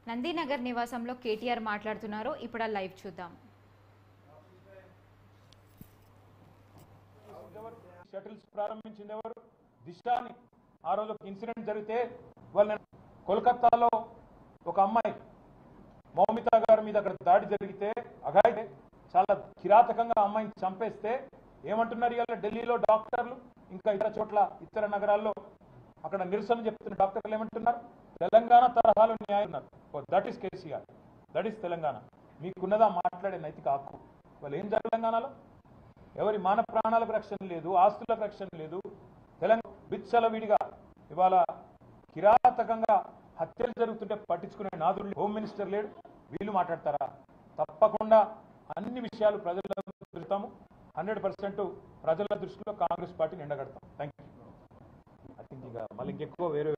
నందినగర్ నివాసంలో కేటీఆర్ మాట్లాడుతున్నారు. ఇప్పుడు ఆ లైవ్ చూద్దాం. షటిల్స్ ప్రారంభించింది ఎవరు? దిశాని. ఆ రోజు ఒక ఇన్సిడెంట్ జరిగితే వాళ్ళ కోల్కతాలో ఒక అమ్మాయి మౌమితా గారి మీద అక్కడ దాడి జరిగితే అగాయితే చాలా కిరాతకంగా అమ్మాయిని చంపేస్తే ఏమంటున్నారు ఇవాళ ఢిల్లీలో డాక్టర్లు, ఇంకా ఇతర చోట్ల ఇతర నగరాల్లో అక్కడ నిరసన చెప్తున్న డాక్టర్లు ఏమంటున్నారు? తెలంగాణ తరహాలో న్యాయం ఉన్నారు. That is KCR, that is Telangana. మీకున్నదా మాట్లాడే నైతిక హక్కు? వాళ్ళు ఏం జరుగుతుంది తెలంగాణలో? ఎవరి మాన ప్రాణాలకు రక్షణ లేదు, ఆస్తులకు రక్షణ లేదు. తెలంగాణ విచ్చలవిడిగా ఇవాళ కిరాతకంగా హత్యలు జరుగుతుంటే పట్టించుకునే నాదుడు హోమ్ మినిస్టర్ లేడు. వీళ్ళు మాట్లాడతారా? తప్పకుండా అన్ని విషయాలు ప్రజల దృష్టిస్తాము. 100% ప్రజల దృష్టిలో కాంగ్రెస్ పార్టీని ఎండగడతాం. Thank you. ఐ థింక్ ఇంకా మళ్ళీ ఇంకెక్కువ వేరే